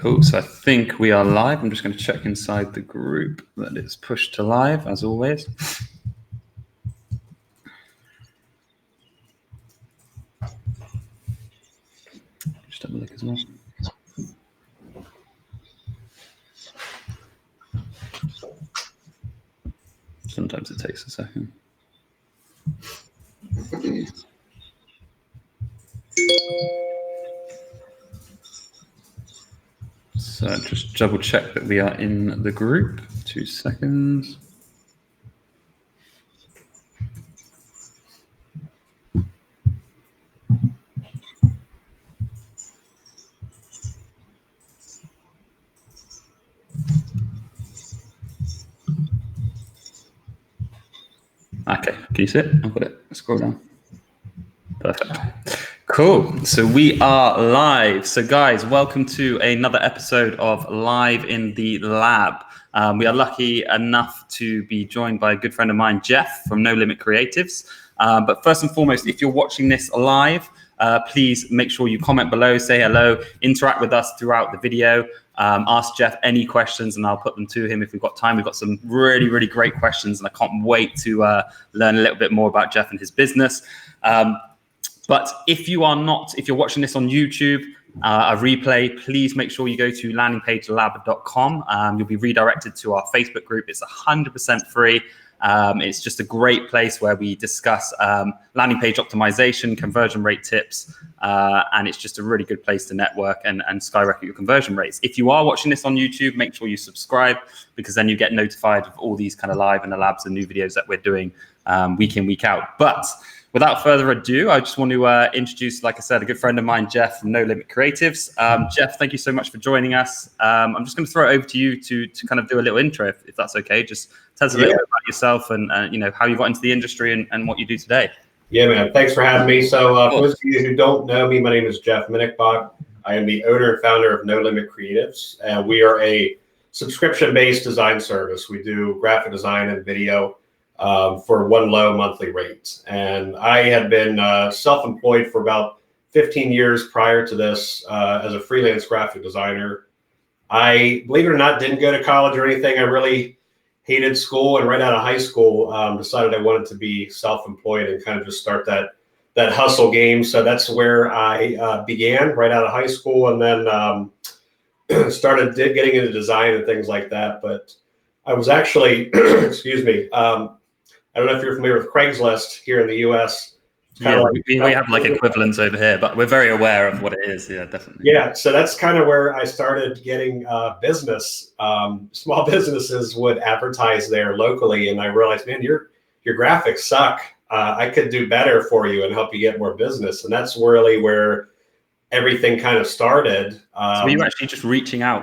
Cool. So I think we are live. I'm just going to check inside the group that it's pushed to live, as always. Just have a look as well. Sometimes it takes a second. So just double check that we are in the group. 2 seconds. Okay, can you see it? I've got it. Scroll down. Perfect. Cool. So we are live. So guys, welcome to another episode of Live in the Lab. We are lucky enough to be joined by a good friend of mine, Jeff from No Limit Creatives. But first and foremost, if you're watching this live, please make sure you comment below, say hello, interact with us throughout the video. Ask Jeff any questions and I'll put them to him if we've got time. We've got some really, really great questions and I can't wait to learn a little bit more about Jeff and his business. But if you're watching this on YouTube, a replay, please make sure you go to landingpagelab.com. You'll be redirected to our Facebook group. It's 100% free. It's just a great place where we discuss landing page optimization, conversion rate tips, and it's just a really good place to network and skyrocket your conversion rates. If you are watching this on YouTube, make sure you subscribe because then you get notified of all these kind of live in the labs and new videos that we're doing week in, week out. But without further ado, I just want to introduce, like I said, a good friend of mine, Jeff from No Limit Creatives. Jeff, thank you so much for joining us. I'm just going to throw it over to you to kind of do a little intro, if that's okay. Just tell us a little bit about yourself and how you got into the industry and what you do today. Yeah, man. Thanks for having me. So for those of you who don't know me, my name is Jeff Minnichbach. I am the owner and founder of No Limit Creatives. We are a subscription-based design service. We do graphic design and video for one low monthly rate. And I had been self-employed for about 15 years prior to this as a freelance graphic designer. I, believe it or not, didn't go to college or anything. I really hated school, and right out of high school, decided I wanted to be self-employed and kind of just start that hustle game. So that's where I began right out of high school, and then started getting into design and things like that. But I was actually, excuse me, I don't know if you're familiar with Craigslist here in the U.S. Yeah, we have like equivalents over here, but we're very aware of what it is. Yeah, definitely. Yeah, so that's kind of where I started getting business. Small businesses would advertise there locally, and I realized, man, your graphics suck. I could do better for you and help you get more business, and that's really where everything kind of started. So you actually just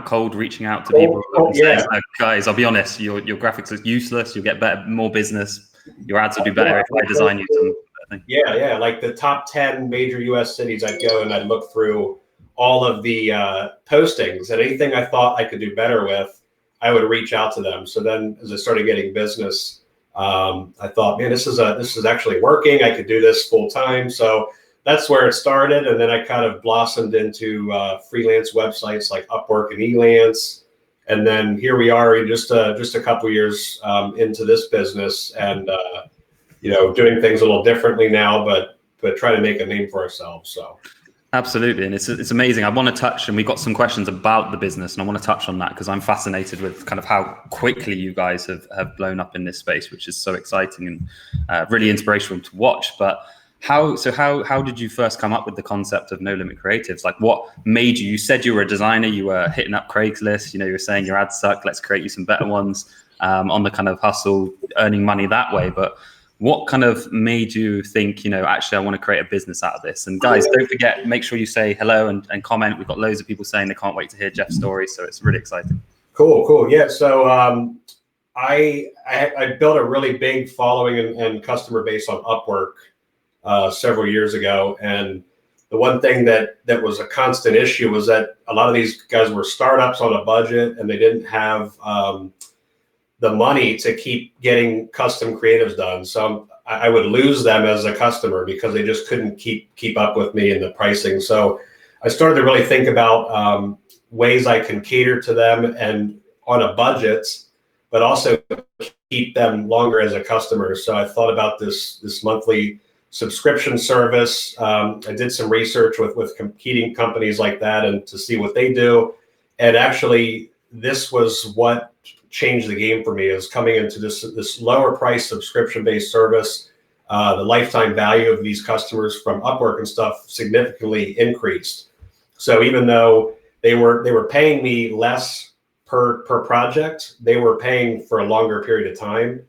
cold reaching out to people and saying, guys, I'll be honest, your graphics are useless. You'll get better, more business. Your ads will do better if I design you some. Yeah. Like the top 10 major U.S. cities, I'd go and I'd look through all of the postings, and anything I thought I could do better with, I would reach out to them. So then, as I started getting business, I thought, man, this is actually working. I could do this full time. So that's where it started, and then I kind of blossomed into freelance websites like Upwork and Elance, and then here we are, just a couple years into this business, and doing things a little differently now, but try to make a name for ourselves. So absolutely, and it's amazing. I want to touch, and we've got some questions about the business, and I want to touch on that because I'm fascinated with kind of how quickly you guys have blown up in this space, which is so exciting and really inspirational to watch. But how did you first come up with the concept of No Limit Creatives? Like, what made you? You said you were a designer. You were hitting up Craigslist. You were saying your ads suck. Let's create you some better ones on the kind of hustle, earning money that way. But what kind of made you think, actually, I want to create a business out of this? And guys, don't forget, make sure you say hello and comment. We've got loads of people saying they can't wait to hear Jeff's story. So it's really exciting. Cool. Yeah. So I built a really big following and customer base on Upwork several years ago. And the one thing that was a constant issue was that a lot of these guys were startups on a budget, and they didn't have the money to keep getting custom creatives done. So I would lose them as a customer because they just couldn't keep up with me in the pricing. So I started to really think about ways I can cater to them and on a budget, but also keep them longer as a customer. So I thought about this monthly subscription service. I did some research with competing companies like that and to see what they do. And actually, this was what changed the game for me, is coming into this lower price subscription-based service. The lifetime value of these customers from Upwork and stuff significantly increased. So even though they were paying me less per project, they were paying for a longer period of time.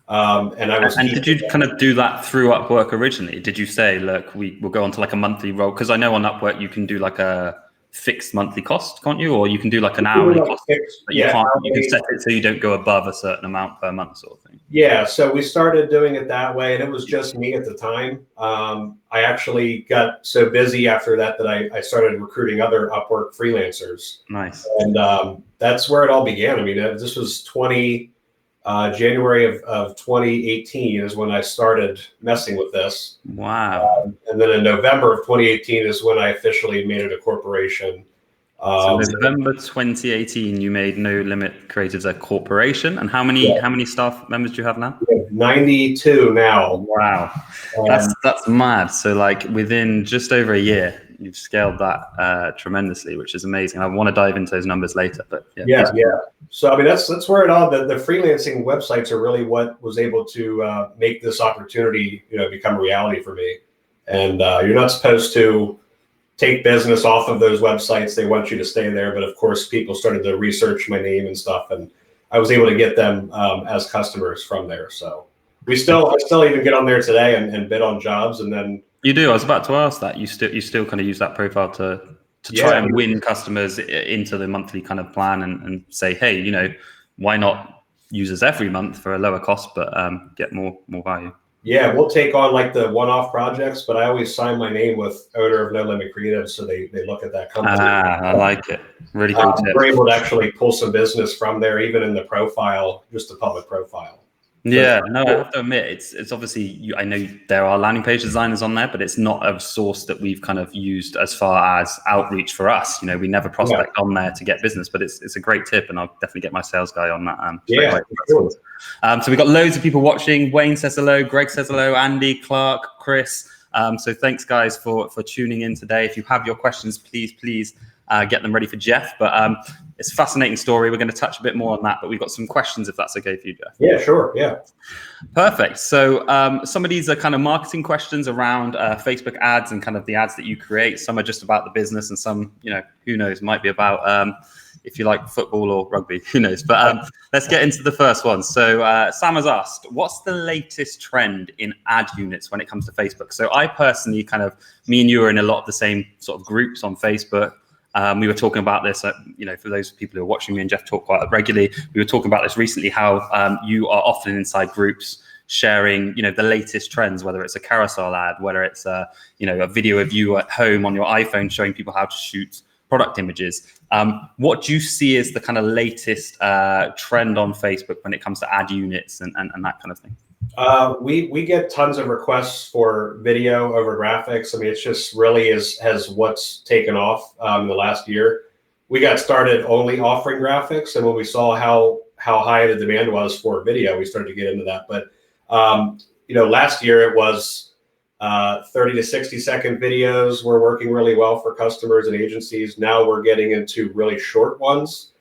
And I was. And did you kind of do that through Upwork originally? Did you say, look, we'll go on to like a monthly role? Because I know on Upwork you can do like a fixed monthly cost, can't you? Or you can do like an hourly cost. But you can set it so you don't go above a certain amount per month, sort of thing. Yeah, so we started doing it that way, and it was just me at the time. I actually got so busy after that I started recruiting other Upwork freelancers. Nice. And that's where it all began. I mean, this was January of 2018 is when I started messing with this. Wow. And then in November of 2018 is when I officially made it a corporation. So November 2018, you made No Limit Creatives a corporation. And how many staff members do you have now? 92 now. Wow, that's mad. So like within just over a year, you've scaled that tremendously, which is amazing. I want to dive into those numbers later, but yeah. So I mean, that's where it all the freelancing websites are really what was able to make this opportunity, become a reality for me. And you're not supposed to take business off of those websites. They want you to stay there. But of course, people started to research my name and stuff, and I was able to get them as customers from there. So I still even get on there today and bid on jobs. And then you do. I was about to ask that. You still kind of use that profile to try and win customers into the monthly kind of plan and say, hey, why not use us every month for a lower cost, but get more value. Yeah, we'll take on like the one-off projects, but I always sign my name with owner of No Limit Creative, so they look at that company. I like it. Really cool tip. We're able to actually pull some business from there, even in the profile, just the public profile. Yeah, no, I have to admit, it's obviously, I know there are landing page designers on there, but it's not a source that we've kind of used as far as outreach for us. We never prospect on there to get business, but it's a great tip, and I'll definitely get my sales guy on that. Sure. So we've got loads of people watching. Wayne says hello, Greg says hello, Andy, Clark, Chris. So thanks guys for tuning in today. If you have your questions, please get them ready for Jeff. But it's a fascinating story. We're going to touch a bit more on that, but we've got some questions if that's okay for you, Jeff. Yeah, sure. Yeah. Perfect. So some of these are kind of marketing questions around Facebook ads and kind of the ads that you create. Some are just about the business, and some, who knows, might be about if you like football or rugby, who knows. But let's get into the first one. So Sam has asked, what's the latest trend in ad units when it comes to Facebook? So I personally me and you are in a lot of the same sort of groups on Facebook. We were talking about this, for those people who are watching me and Jeff talk quite regularly, we were talking about this recently, how you are often inside groups sharing, the latest trends, whether it's a carousel ad, whether it's a video of you at home on your iPhone showing people how to shoot product images. What do you see as the kind of latest trend on Facebook when it comes to ad units and that kind of thing? We get tons of requests for video over graphics. I mean, it's just really has what's taken off in the last year. We got started only offering graphics, and when we saw how high the demand was for video, we started to get into that. But last year it was 30 to 60 second videos were working really well for customers and agencies. Now we're getting into really short ones.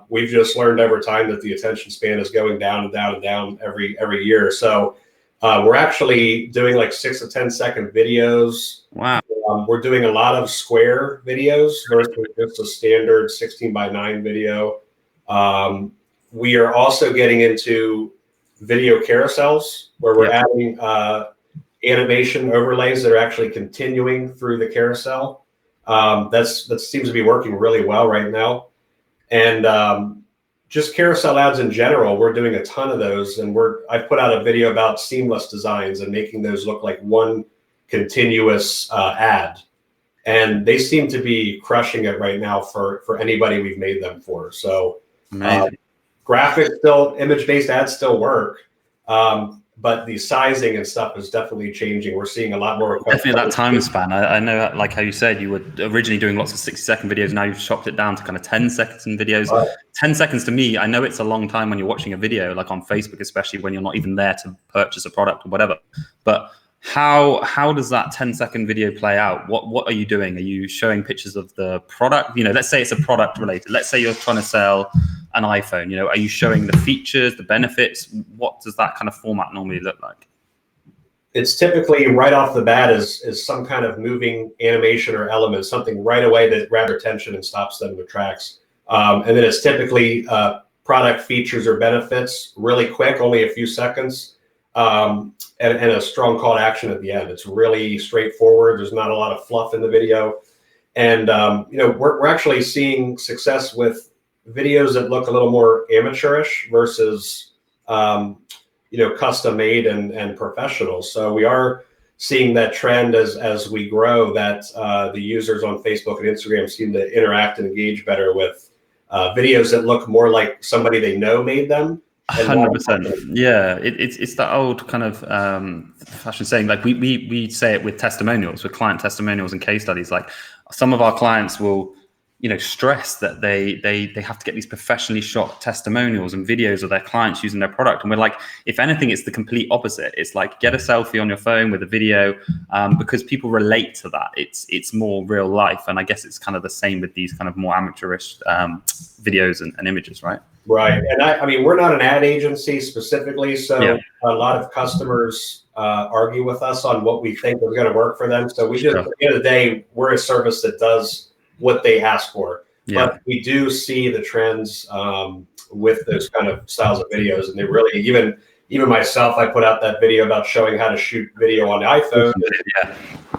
We've just learned over time that the attention span is going down and down and down every year. So we're actually doing like 6 to 10 second videos. Wow. We're doing a lot of square videos versus just a standard 16:9 video. We are also getting into video carousels where we're adding animation overlays that are actually continuing through the carousel. That seems to be working really well right now. And just carousel ads in general, we're doing a ton of those. And I've put out a video about seamless designs and making those look like one continuous ad. And they seem to be crushing it right now for anybody we've made them for. So graphics still, image-based ads still work. but the sizing and stuff is definitely changing. We're seeing a lot more requests. Definitely that time span. I know, like how you said, you were originally doing lots of 60-second videos. Now you've chopped it down to kind of 10 seconds in videos. 10 seconds to me, I know it's a long time when you're watching a video, like on Facebook, especially when you're not even there to purchase a product or whatever. But how does that 10-second video play out? What are you doing? Are you showing pictures of the product? Let's say it's a product related. Let's say you're trying to sell an iPhone. Are you showing the features, the benefits? What does that kind of format normally look like? It's typically right off the bat is some kind of moving animation or element, something right away that grabs their attention and stops them in their tracks. And then it's typically product features or benefits, really quick, only a few seconds, and a strong call to action at the end. It's really straightforward. There's not a lot of fluff in the video. And we're actually seeing success with videos that look a little more amateurish versus custom made and professional. So we are seeing that trend as we grow, that the users on Facebook and Instagram seem to interact and engage better with videos that look more like somebody they know made them. 100%. Yeah, it's that old kind of fashion saying, like we say it with testimonials, with client testimonials and case studies. Like some of our clients will stress that they have to get these professionally shot testimonials and videos of their clients using their product. And we're like, if anything, it's the complete opposite. It's like, get a selfie on your phone with a video, because people relate to that. It's more real life. And I guess it's kind of the same with these kind of more amateurish videos and images, right? Right. And I mean, we're not an ad agency specifically. So a lot of customers argue with us on what we think is going to work for them. So we just, at the end of the day, we're a service that does what they ask for. But we do see the trends with those kind of styles of videos. And they really, even myself, I put out that video about showing how to shoot video on the iPhone.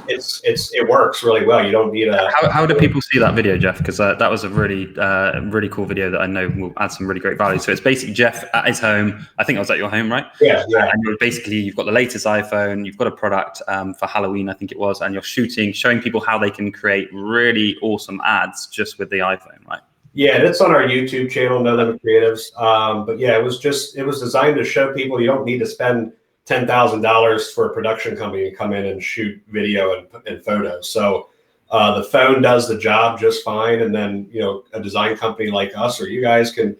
It works really well. You don't need a. How do people see that video, Jeff? Because that was a really cool video that I know will add some really great value. So it's basically Jeff at his home. I think I was at your home, right? Yeah. And basically, you've got the latest iPhone. You've got a product for Halloween, I think it was, and you're showing people how they can create really awesome ads just with the iPhone, right? Yeah, that's on our YouTube channel, No Limit Creatives. But yeah, it was designed to show people you don't need to spend $10,000 for a production company to come in and shoot video and photos. So the phone does the job just fine. And then, a design company like us or you guys can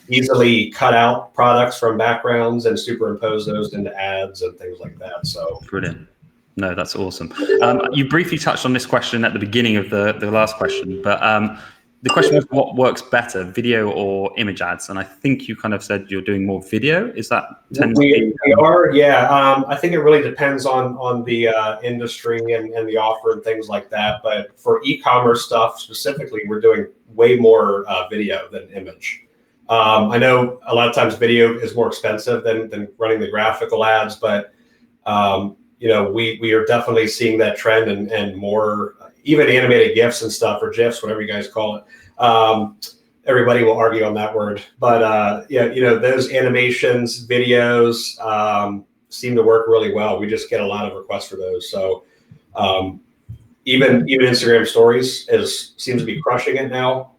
easily cut out products from backgrounds and superimpose those into ads and things like that. So brilliant. No, that's awesome. You briefly touched on this question at the beginning of the last question, but the question was, what works better, video or image ads? And I think you kind of said you're doing more video. Is that we are? Yeah. I think it really depends on the industry and the offer and things like that. But for e-commerce stuff specifically, we're doing way more video than image. I know a lot of times video is more expensive than running the graphical ads, but we are definitely seeing that trend and more. Even animated GIFs and stuff, or GIFs, whatever you guys call it. Everybody will argue on that word, but those animations, videos seem to work really well. We just get a lot of requests for those. So even Instagram Stories seems to be crushing it now,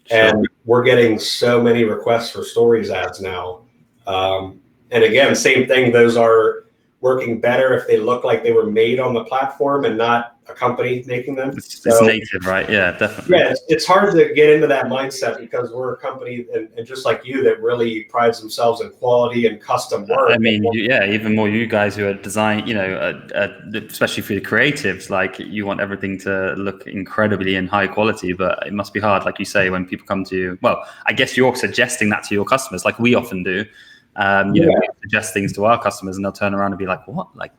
and we're getting so many requests for Stories ads now. And again, same thing. Those are working better if they look like they were made on the platform and not a company making them. It's native, right? Yeah, definitely. Yeah, it's hard to get into that mindset because we're a company and just like you that really prides themselves in quality and custom work. I mean, even more you guys who are design, especially for the creatives, like you want everything to look incredibly in high quality, but it must be hard, like you say, when people come to you. Well, I guess you're suggesting that to your customers, like we often do. We suggest things to our customers and they'll turn around and be like, what? Like,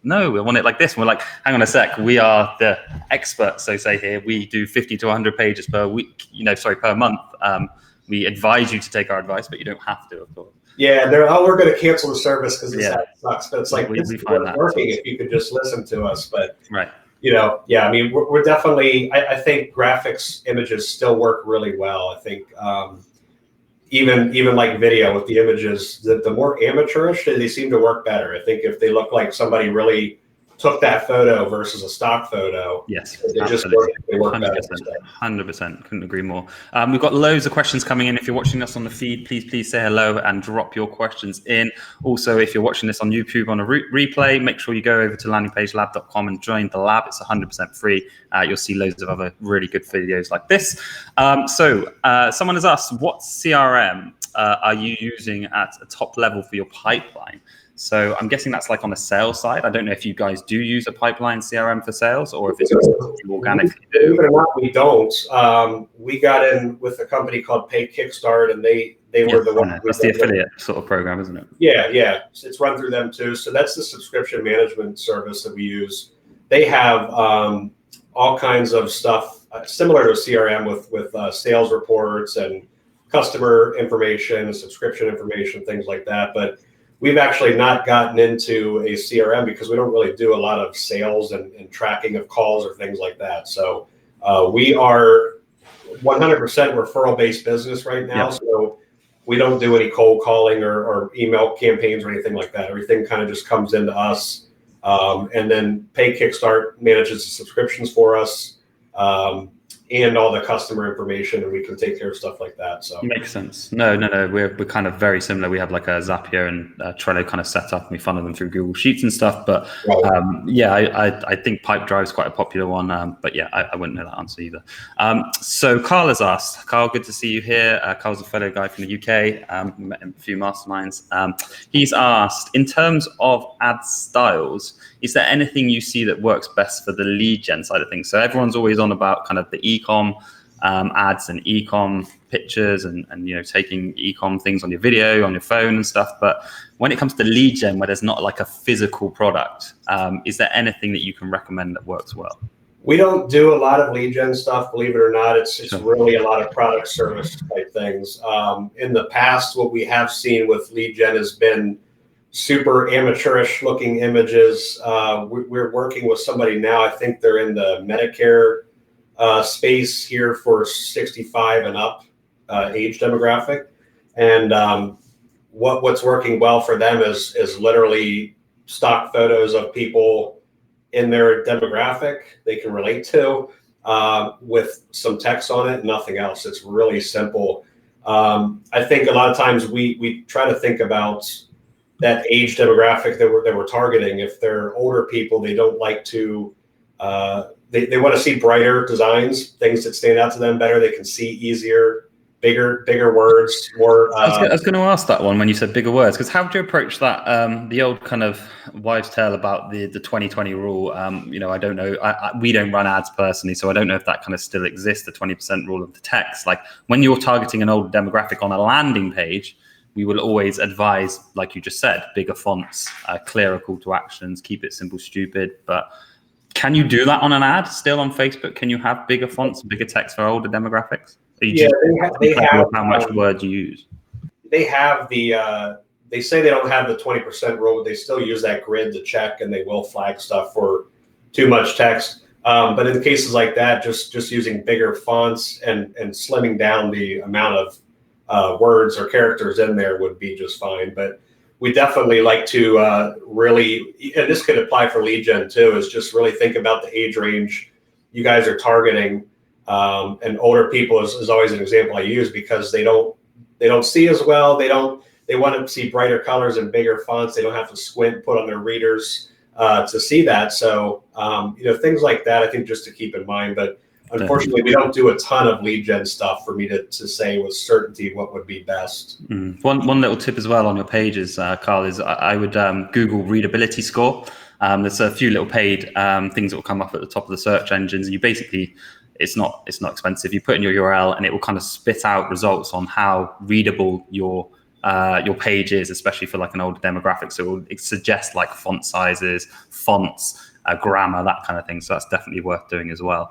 no, we want it like this. And we're like, hang on a sec. We are the experts. So say here, we do 50 to 100 pages per week, per month. We advise you to take our advice, but you don't have to, of course. Yeah, we're going to cancel the service because this sucks. But it's like, we find that working if you could just listen to us. But, right. I mean, we're definitely, I think graphics images still work really well. I think, even like video with the images, the more amateurish, they seem to work better. I think if they look like somebody really took that photo versus a stock photo. Yes, They just absolutely. work better. 100%. Couldn't agree more. We've got loads of questions coming in. If you're watching us on the feed, please say hello and drop your questions in. Also, if you're watching this on YouTube on a replay, make sure you go over to landingpagelab.com and join the lab. It's 100% free. You'll see loads of other really good videos like this. Someone has asked, what CRM are you using at a top level for your pipeline? So I'm guessing that's like on the sales side. I don't know if you guys do use a pipeline CRM for sales or if it's just something you organically do. Believe it or not, we don't. We got in with a company called Pay Kickstart, and they were the one. That's the affiliate sort of program, isn't it? Yeah. It's run through them too. So that's the subscription management service that we use. They have all kinds of stuff similar to CRM with sales reports and customer information, subscription information, things like that. But we've actually not gotten into a CRM because we don't really do a lot of sales and tracking of calls or things like that. So we are 100% referral-based business right now. Yep. So we don't do any cold calling or email campaigns or anything like that. Everything kind of just comes into us. And then Pay Kickstart manages the subscriptions for us. And all the customer information, and we can take care of stuff like that. So makes sense. No. We're kind of very similar. We have like a Zapier and Trello kind of set up, and we funnel them through Google Sheets and stuff. But I think Pipedrive is quite a popular one. But yeah, I wouldn't know that answer either. So Carl has asked. Carl, good to see you here. Carl's a fellow guy from the UK. We met in a few masterminds. He's asked, in terms of ad styles, is there anything you see that works best for the lead gen side of things? So everyone's always on about kind of the e-com ads and e-com pictures and taking e-com things on your video, on your phone and stuff. But when it comes to lead gen, where there's not like a physical product, is there anything that you can recommend that works well? We don't do a lot of lead gen stuff, believe it or not. It's really a lot of product service type things. In the past, what we have seen with lead gen has been super amateurish looking images. We're working with somebody now. I think they're in the Medicare space here for 65 and up age demographic. And what's working well for them is literally stock photos of people in their demographic they can relate to with some text on it, nothing else. It's really simple. I think a lot of times we try to think about that age demographic that we're targeting. If they're older people, they don't like to, they want to see brighter designs, things that stand out to them better. They can see easier, bigger words, more. I was going to ask that one when you said bigger words, because how do you approach that? The old kind of wives' tale about the 20/20 rule. I don't know. We don't run ads personally, so I don't know if that kind of still exists, the 20% rule of the text. Like when you're targeting an older demographic on a landing page, we will always advise, like you just said, bigger fonts, clearer call to actions, keep it simple, stupid. But can you do that on an ad still on Facebook? Can you have bigger fonts, bigger text for older demographics? Yeah, they have how much word you use. They have they say they don't have the 20% rule, but they still use that grid to check, and they will flag stuff for too much text. But in cases like that, just using bigger fonts and slimming down the amount of words or characters in there would be just fine. But we definitely like to really, and this could apply for lead gen too, is just really think about the age range you guys are targeting. And older people is always an example I use because they don't see as well. They want to see brighter colors and bigger fonts. They don't have to squint, put on their readers to see that. So things like that, I think, just to keep in mind. But unfortunately, we don't do a ton of lead gen stuff for me to say with certainty what would be best. One little tip as well on your pages, Carl, is I would Google readability score. There's a few little paid things that will come up at the top of the search engines. And you basically, it's not expensive. You put in your URL and it will kind of spit out results on how readable your page is, especially for like an older demographic. So it suggests like font sizes, fonts, grammar, that kind of thing. So that's definitely worth doing as well.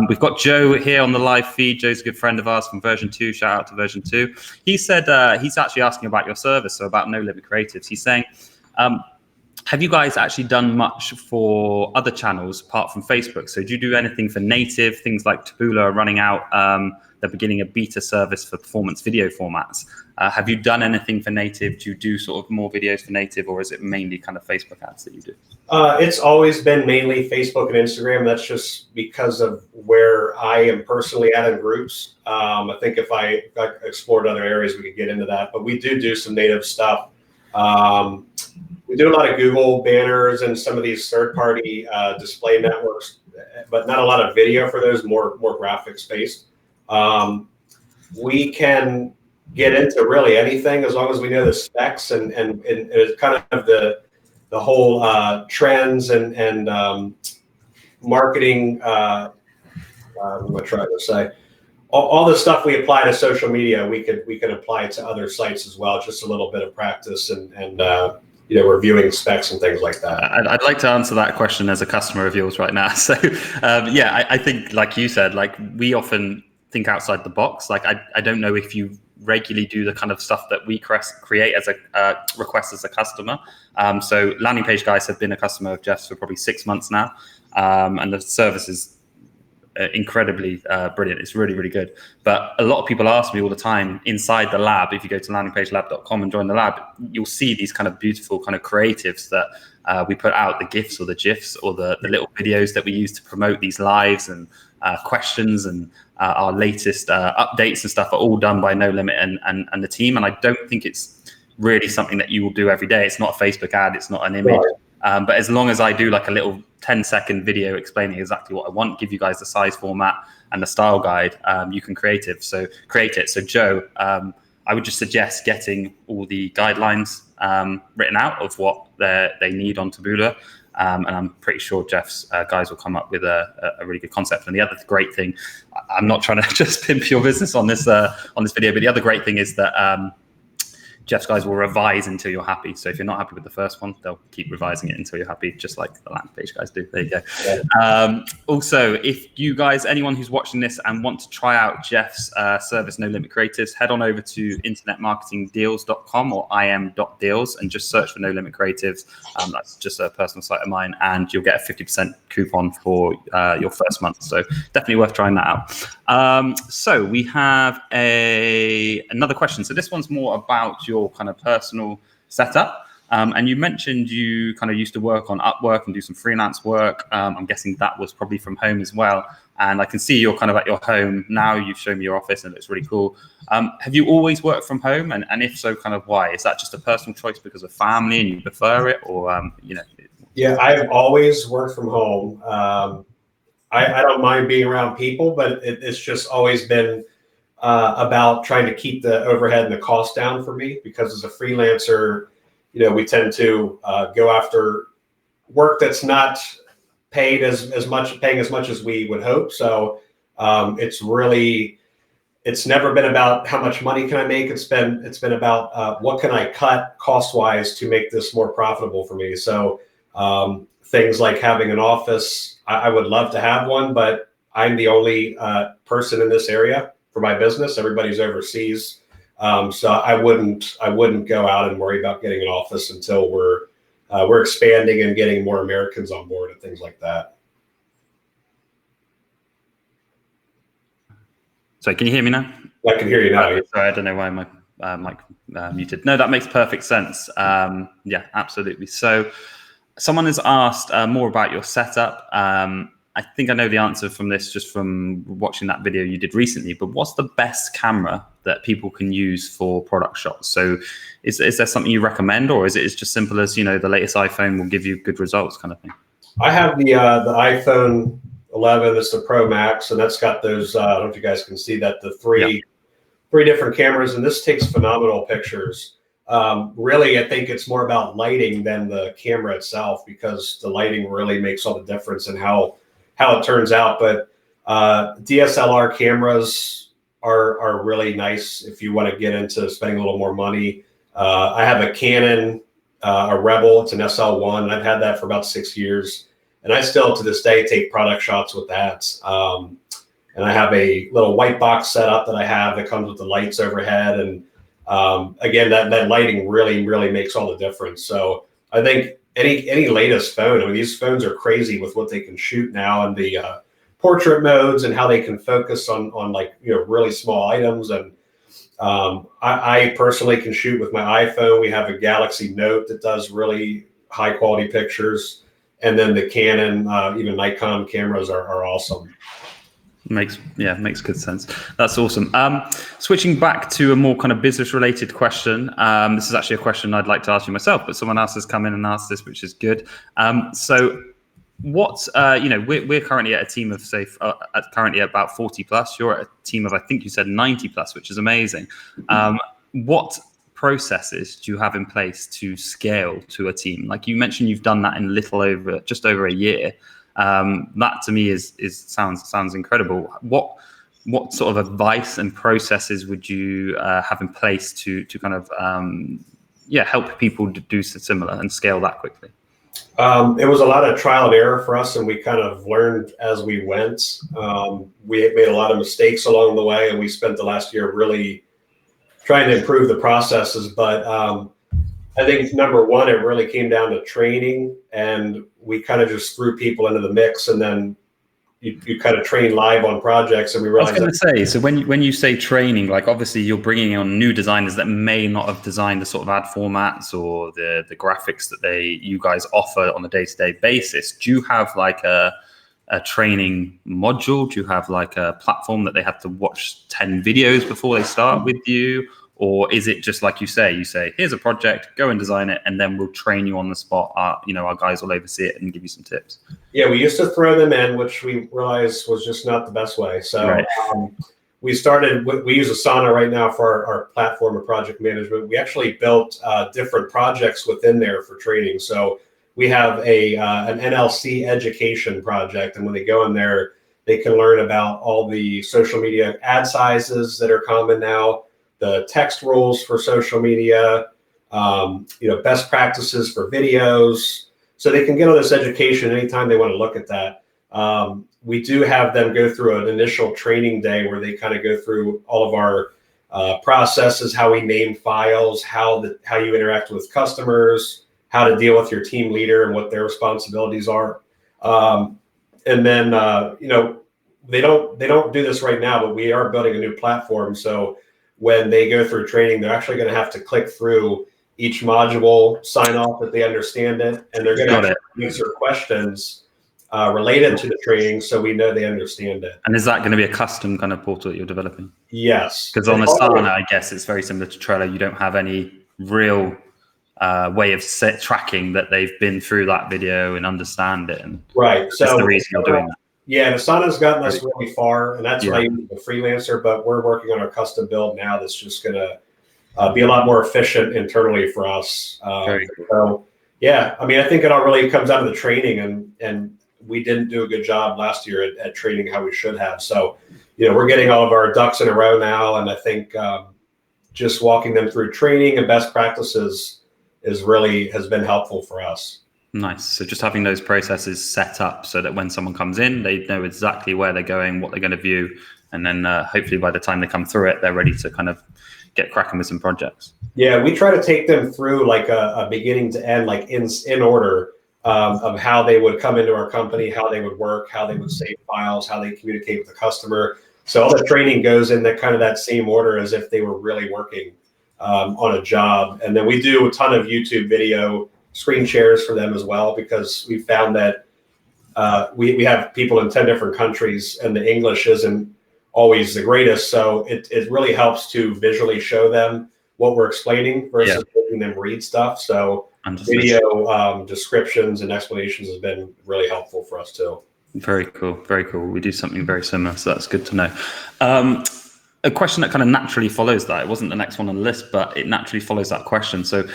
We've got Joe here on the live feed. Joe's a good friend of ours from version 2. Shout out to version 2. He said he's actually asking about your service, so about No Limit Creatives. He's saying, Have you guys actually done much for other channels apart from Facebook? So do you do anything for native, things like Taboola are running out, they're beginning a beta service for performance video formats. Have you done anything for native? Do you do sort of more videos for native, or is it mainly kind of Facebook ads that you do? It's always been mainly Facebook and Instagram. That's just because of where I am personally at in groups. I think if I explored other areas, we could get into that. But we do some native stuff. We do a lot of Google banners and some of these third-party display networks, but not a lot of video for those, more graphics based. We can get into really anything as long as we know the specs and it's kind of the whole trends and marketing. What am I trying to say? All the stuff we apply to social media, we can apply to other sites as well. Just a little bit of practice and reviewing specs and things like that. I'd like to answer that question as a customer of yours right now. So yeah, I think like you said, like we often think outside the box. Like I don't know if you regularly do the kind of stuff that we create as a request as a customer. So landing page guys have been a customer of Jeff's for probably 6 months now, and the service is incredibly brilliant. It's really, really good. But a lot of people ask me all the time inside the lab, if you go to landingpagelab.com and join the lab, you'll see these kind of beautiful kind of creatives that we put out, the GIFs or the GIFs or the little videos that we use to promote these lives and questions and our latest updates and stuff are all done by No Limit and the team. And I don't think it's really something that you will do every day. It's not a Facebook ad. It's not an image. But as long as I do like a little 10-second video explaining exactly what I want, give you guys the size format and the style guide, you can create it. So Joe, I would just suggest getting all the guidelines written out of what they need on Taboola. And I'm pretty sure Jeff's guys will come up with a really good concept. And the other great thing, I'm not trying to just pimp your business on this video, but the other great thing is that Jeff's guys will revise until you're happy. So if you're not happy with the first one, they'll keep revising it until you're happy, just like the landing page guys do. There you go. Yeah. Also, if you guys, anyone who's watching this and want to try out Jeff's service, No Limit Creatives, head on over to internetmarketingdeals.com or im.deals and just search for No Limit Creatives. That's just a personal site of mine, and you'll get a 50% coupon for your first month. So definitely worth trying that out. So we have another question. So this one's more about your kind of personal setup. And you mentioned you kind of used to work on Upwork and do some freelance work. I'm guessing that was probably from home as well. And I can see you're kind of at your home now. You've shown me your office and it looks really cool. Have you always worked from home? And if so, kind of why? Is that just a personal choice because of family and you prefer it, or Yeah, I've always worked from home. I don't mind being around people, but it's just always been about trying to keep the overhead and the cost down for me, because as a freelancer, we tend to go after work that's not paying as much as we would hope. So it's never been about how much money can I make. It's been about what can I cut cost wise to make this more profitable for me. So things like having an office, I would love to have one, but I'm the only person in this area for my business. Everybody's overseas. So I wouldn't go out and worry about getting an office until we're expanding and getting more Americans on board and things like that. So can you hear me now? I can hear you now. Sorry, I don't know why my mic muted. No, that makes perfect sense. Yeah, absolutely. So someone has asked more about your setup. I think I know the answer from this just from watching that video you did recently, but what's the best camera that people can use for product shots? So is there something you recommend, or is it just simple as, the latest iPhone will give you good results kind of thing? I have the iPhone 11, it's the Pro Max, and that's got those, I don't know if you guys can see that, the three different cameras, and this takes phenomenal pictures. Really, I think it's more about lighting than the camera itself, because the lighting really makes all the difference in how it turns out. But DSLR cameras are really nice if you want to get into spending a little more money. I have a Canon, a Rebel. It's an SL1, and I've had that for about 6 years. And I still, to this day, take product shots with that. And I have a little white box setup that I have that comes with the lights overhead. And again, that lighting really, really makes all the difference. So I think any latest phone. I mean, these phones are crazy with what they can shoot now, and the portrait modes, and how they can focus on like, really small items. And I personally can shoot with my iPhone. We have a Galaxy Note that does really high quality pictures, and then the Canon, even Nikon cameras are awesome. Makes good sense. That's awesome. Switching back to a more kind of business related question. This is actually a question I'd like to ask you myself, but someone else has come in and asked this, which is good. So what, we're currently at a team of currently about 40 plus. You're at a team of, I think you said 90 plus, which is amazing. What processes do you have in place to scale to a team? Like you mentioned, you've done that in just over a year. That to me sounds incredible. What sort of advice and processes would you have in place to kind of help people do similar and scale that quickly? It was a lot of trial and error for us, and we kind of learned as we went. We made a lot of mistakes along the way, and we spent the last year really trying to improve the processes. But I think number one, it really came down to training, and we kind of just threw people into the mix, and then you kind of train live on projects. And we realized, I was going to say, so when you say training, like obviously you're bringing on new designers that may not have designed the sort of ad formats or the graphics that you guys offer on a day-to-day basis. Do you have like a training module? Do you have like a platform that they have to watch 10 videos before they start with you? Or is it just like you say, here's a project, go and design it, and then we'll train you on the spot. Our guys will oversee it and give you some tips. Yeah, we used to throw them in, which we realized was just not the best way. So right. We use Asana right now for our platform of project management. We actually built different projects within there for training. So we have an NLC education project, and when they go in there, they can learn about all the social media ad sizes that are common now, the text rules for social media, best practices for videos. So they can get all this education anytime they want to look at that. We do have them go through an initial training day where they kind of go through all of our processes, how we name files, how you interact with customers, how to deal with your team leader and what their responsibilities are. And then, they don't do this right now, but we are building a new platform. So when they go through training, they're actually going to have to click through each module, sign off that they understand it, and they're going to answer questions related to the training, so we know they understand it. And is that going to be a custom kind of portal that you're developing? Yes. Because on Asana, I guess it's very similar to Trello. You don't have any real way of tracking that they've been through that video and understand it. And right. So that's the reason you're doing that. Yeah, and Asana's gotten us really far, and that's what I use as a freelancer, but we're working on our custom build now that's just going to be a lot more efficient internally for us. So, yeah, I mean, I think it all really comes down to the training, and we didn't do a good job last year at training how we should have. So, we're getting all of our ducks in a row now, and I think just walking them through training and best practices has been helpful for us. Nice. So just having those processes set up so that when someone comes in, they know exactly where they're going, what they're going to view, and then hopefully by the time they come through it, they're ready to kind of get cracking with some projects. Yeah, we try to take them through like a beginning to end, like in order of how they would come into our company, how they would work, how they would save files, how they communicate with the customer. So all the training goes in that same order as if they were really working on a job. And then we do a ton of YouTube video screen shares for them as well, because we found that we have people in 10 different countries and the English isn't always the greatest. So it really helps to visually show them what we're explaining versus making them read stuff. So video descriptions and explanations has been really helpful for us too. Very cool. Very cool. We do something very similar. So that's good to know. A question that kind of naturally follows that, it wasn't the next one on the list, but it naturally follows that question. So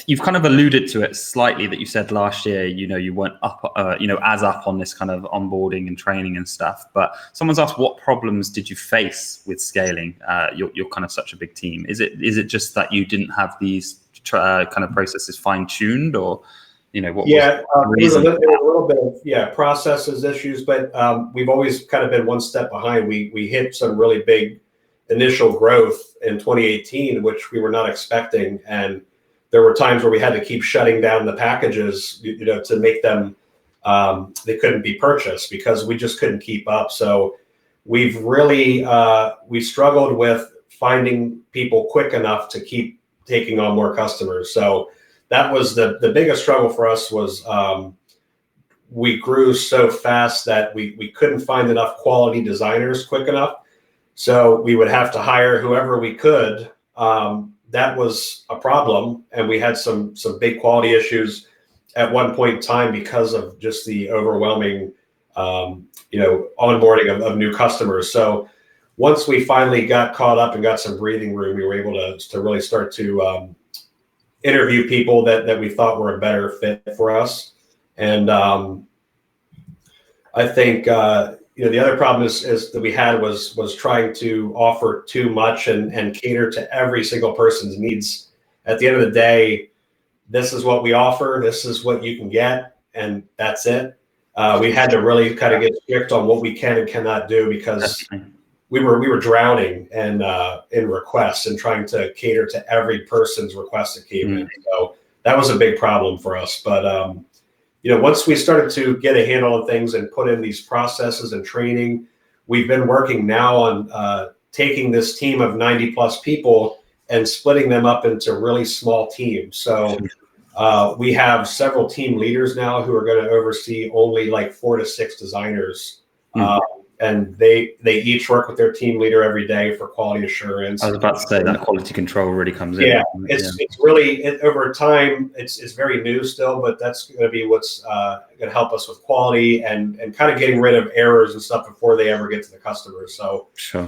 you've kind of alluded to it slightly that you said last year, you weren't up, as up on this kind of onboarding and training and stuff. But someone's asked, what problems did you face with scaling? You're kind of such a big team. Is it just that you didn't have these kind of processes fine tuned, or what? Yeah, there's a little bit of processes issues, but we've always kind of been one step behind. We hit some really big initial growth in 2018, which we were not expecting, and there were times where we had to keep shutting down the packages, to make them, they couldn't be purchased because we just couldn't keep up. So we've really, we struggled with finding people quick enough to keep taking on more customers. So that was the biggest struggle for us was, we grew so fast that we couldn't find enough quality designers quick enough. So we would have to hire whoever we could. That was a problem. And we had some big quality issues at one point in time because of just the overwhelming, onboarding of new customers. So once we finally got caught up and got some breathing room, we were able to really start to interview people that we thought were a better fit for us. And I think the other problem is that we had was trying to offer too much and cater to every single person's needs. At the end of the day, this is what we offer. This is what you can get, and that's it. We had to really kind of get strict on what we can and cannot do because we were drowning in requests and trying to cater to every person's request that came in. So that was a big problem for us. But once we started to get a handle on things and put in these processes and training, we've been working now on taking this team of 90 plus people and splitting them up into really small teams. So we have several team leaders now who are going to oversee only like 4 to 6 designers. And they each work with their team leader every day for quality assurance. I was about to say that quality control really comes in. Yeah, it's really over time. It's very new still, but that's going to be what's going to help us with quality and kind of getting rid of errors and stuff before they ever get to the customer. So sure.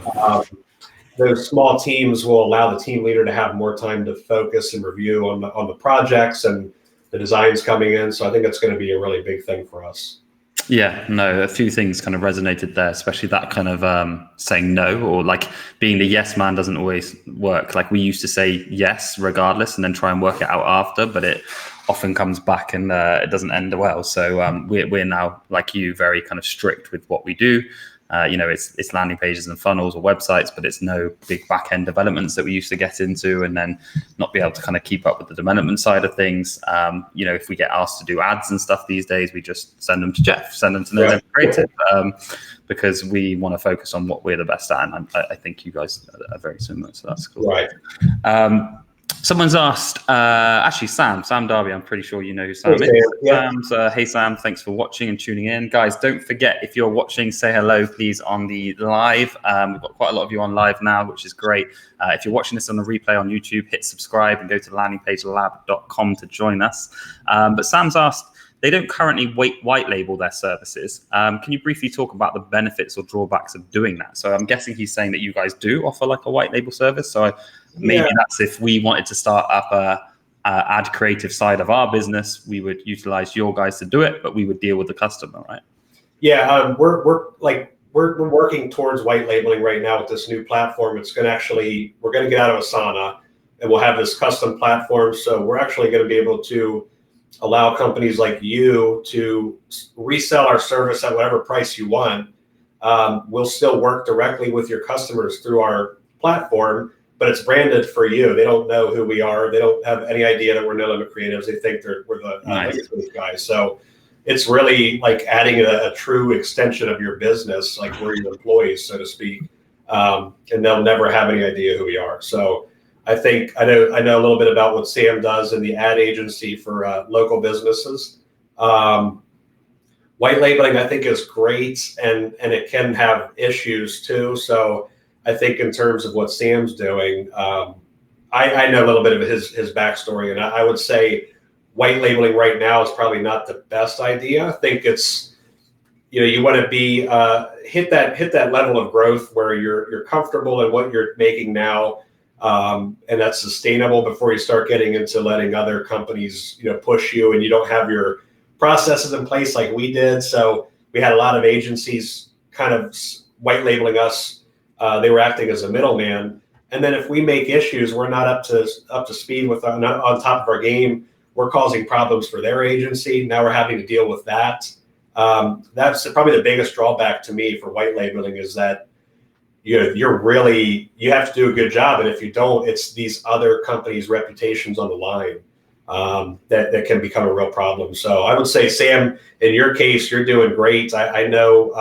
Those small teams will allow the team leader to have more time to focus and review on the projects and the designs coming in. So I think that's going to be a really big thing for us. Yeah, no, a few things kind of resonated there, especially that kind of saying no, or like being the yes man doesn't always work. Like we used to say yes regardless and then try and work it out after, but it often comes back and it doesn't end well. So we're now, like you, very kind of strict with what we do. It's landing pages and funnels or websites, but it's no big back end developments that we used to get into and then not be able to kind of keep up with the development side of things. If we get asked to do ads and stuff these days, we just send them to Jeff, send them to No Limit Creative, because we want to focus on what we're the best at. And I think you guys are very similar, so that's cool. Right. Someone's asked, actually Sam Darby, I'm pretty sure you know who Sam is. Yeah. Hey Sam, thanks for watching and tuning in. Guys, don't forget, if you're watching, say hello please on the live. We've got quite a lot of you on live now, which is great. If you're watching this on the replay on YouTube, hit subscribe and go to landingpagelab.com to join us. But Sam's asked, they don't currently white label their services. Can you briefly talk about the benefits or drawbacks of doing that? So I'm guessing he's saying that you guys do offer like a white label service. So maybe that's if we wanted to start up a ad creative side of our business, we would utilize your guys to do it, but we would deal with the customer, right? Yeah, we're working towards white labeling right now with this new platform. It's going to we're going to get out of Asana and we'll have this custom platform. So we're actually going to be able to allow companies like you to resell our service at whatever price you want. We'll still work directly with your customers through our platform, but it's branded for you. They don't know who we are. They don't have any idea that we're No Limit Creatives. They think we're the guys. So it's really like adding a true extension of your business, like we're your employees, so to speak. And they'll never have any idea who we are. So I think I know a little bit about what Sam does in the ad agency for local businesses. White labeling, I think, is great, and it can have issues too. So I think in terms of what Sam's doing, I know a little bit of his backstory, and I would say white labeling right now is probably not the best idea. I think it's, you want to be hit that level of growth where you're comfortable in what you're making now. And that's sustainable before you start getting into letting other companies, push you, and you don't have your processes in place like we did. So we had a lot of agencies kind of white labeling us. They were acting as a middleman. And then if we make issues, we're not up to speed with not on top of our game. We're causing problems for their agency. Now we're having to deal with that. That's probably the biggest drawback to me for white labeling is that you have to do a good job, and if you don't, it's these other companies' reputations on the line. that can become a real problem. So I would say, Sam, in your case, you're doing great. I know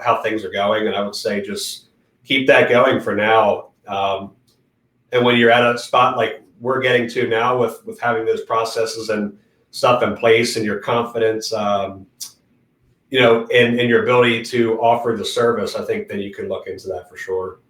how things are going, and I would say just keep that going for now. And when you're at a spot like we're getting to now with having those processes and stuff in place and your confidence, you know, in your ability to offer the service, I think then you can look into that for sure.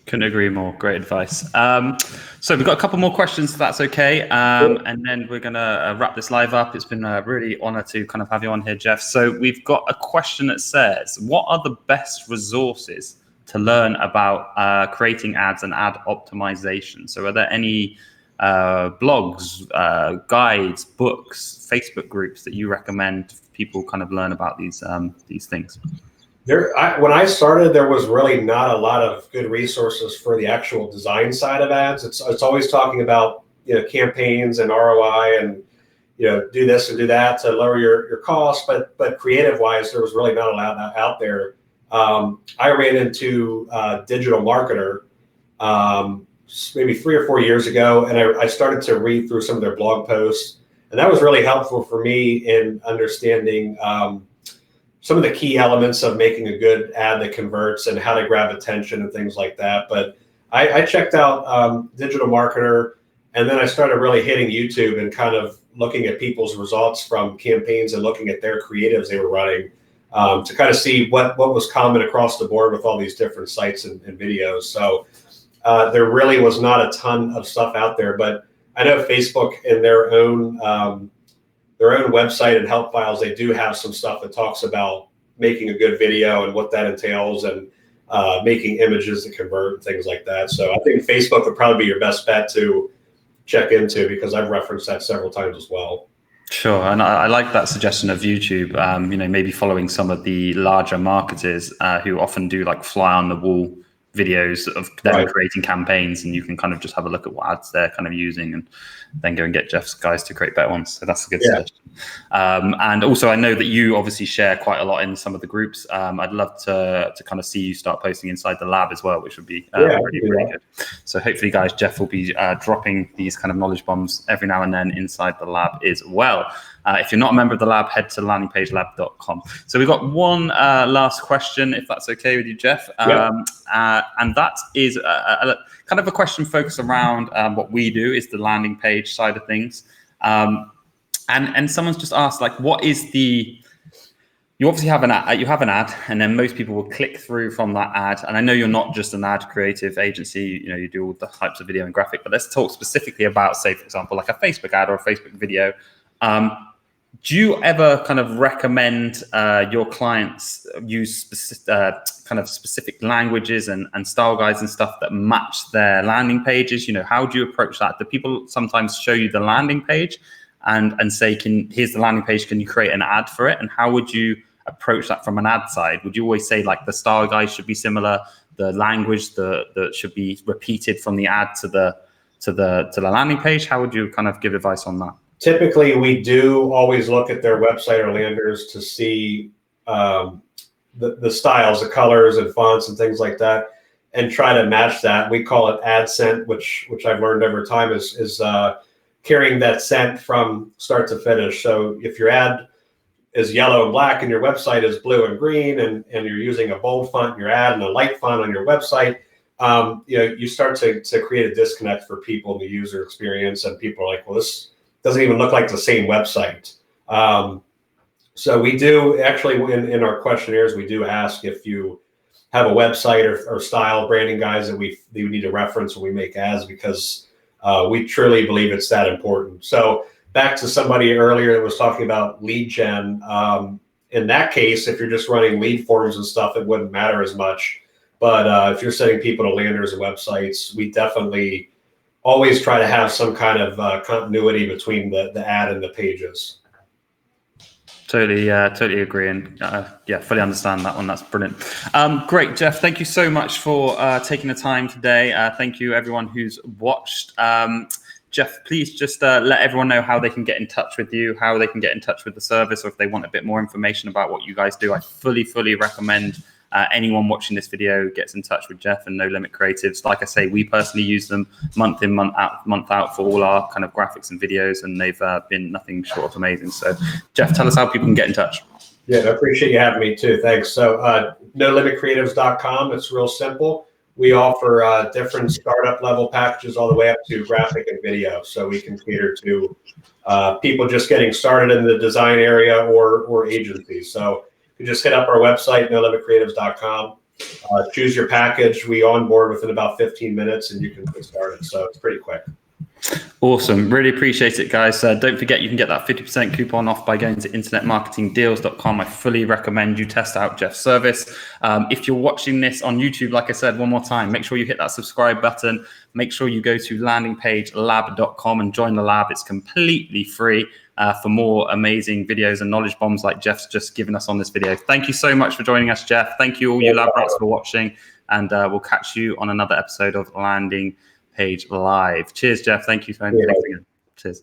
Couldn't agree more. Great advice. So we've got a couple more questions, if that's okay. And then we're going to wrap this live up. It's been a really honor to kind of have you on here, Jeff. So we've got a question that says, what are the best resources to learn about creating ads and ad optimization? So are there any blogs, guides, books, Facebook groups that you recommend people kind of learn about these things? When I started, there was really not a lot of good resources for the actual design side of ads. It's always talking about, you know, campaigns and ROI and, you know, do this and do that to lower your costs. But creative wise, there was really not a lot out there. I ran into Digital Marketer maybe 3 or 4 years ago, and I started to read through some of their blog posts, and that was really helpful for me in understanding some of the key elements of making a good ad that converts and how to grab attention and things like that. But I checked out Digital Marketer, and then I started really hitting YouTube and kind of looking at people's results from campaigns and looking at their creatives they were running to kind of see what was common across the board with all these different sites and videos. So there really was not a ton of stuff out there, but I know Facebook in their own website and help files, they do have some stuff that talks about making a good video and what that entails and making images that convert and things like that. So I think Facebook would probably be your best bet to check into because I've referenced that several times as well. Sure, and I like that suggestion of YouTube. You know, maybe following some of the larger marketers who often do like fly on the wall videos of them creating campaigns, and you can kind of just have a look at what ads they're kind of using and then go and get Jeff's guys to create better ones. So that's a good suggestion. And also I know that you obviously share quite a lot in some of the groups. I'd love to kind of see you start posting inside the lab as well, which would be really good. So hopefully guys, Jeff will be dropping these kind of knowledge bombs every now and then inside the lab as well. If you're not a member of the lab, head to landingpagelab.com. So we've got one last question, if that's okay with you, Jeff. And that is kind of a question focused around what we do is the landing page side of things. And someone's just asked, like, what is the... You obviously have an ad, and then most people will click through from that ad. And I know you're not just an ad creative agency, you know, you do all the types of video and graphic, but let's talk specifically about, say, for example, like a Facebook ad or a Facebook video. Do you ever kind of recommend your clients use specific languages and style guides and stuff that match their landing pages? You know, how do you approach that? Do people sometimes show you the landing page and say, here's the landing page, can you create an ad for it? And how would you approach that from an ad side? Would you always say like the style guide should be similar, the language that should be repeated from the ad to the landing page? How would you kind of give advice on that? Typically, we do always look at their website or landers to see the styles, the colors and fonts and things like that, and try to match that. We call it ad scent, which I've learned over time is carrying that scent from start to finish. So if your ad is yellow and black and your website is blue and green, and you're using a bold font in your ad and a light font on your website, you know, you start to create a disconnect for people in the user experience, and people are like, well, this doesn't even look like the same website. So we do actually in our questionnaires, we do ask if you have a website or style branding guides that we need to reference when we make ads, because we truly believe it's that important. So back to somebody earlier that was talking about lead gen. In that case, if you're just running lead forms and stuff, it wouldn't matter as much. But if you're sending people to landers and websites, we definitely always try to have some kind of continuity between the ad and the pages. Totally agree, and fully understand that one. That's brilliant. Great, Jeff. Thank you so much for taking the time today. Thank you, everyone who's watched. Jeff, please just let everyone know how they can get in touch with you, how they can get in touch with the service, or if they want a bit more information about what you guys do. I fully recommend Anyone watching this video gets in touch with Jeff and No Limit Creatives. Like I say, we personally use them month in, month out for all our kind of graphics and videos, and they've been nothing short of amazing. So Jeff, tell us how people can get in touch. Yeah, I appreciate you having me too. Thanks. So nolimitcreatives.com. It's real simple. We offer different startup level packages all the way up to graphic and video. So we can cater to people just getting started in the design area or agencies. So you just hit up our website, nolimitcreatives.com, choose your package. We onboard within about 15 minutes and you can get started. So it's pretty quick. Awesome. Really appreciate it, guys. Don't forget, you can get that 50% coupon off by going to internetmarketingdeals.com. I fully recommend you test out Jeff's service. If you're watching this on YouTube, like I said, one more time, make sure you hit that subscribe button. Make sure you go to landingpagelab.com and join the lab. It's completely free for more amazing videos and knowledge bombs like Jeff's just given us on this video. Thank you so much for joining us, Jeff. Thank you all you lab rats for watching, and we'll catch you on another episode of Landing Page Live. Cheers, Jeff. Thank you for everything. Cheers.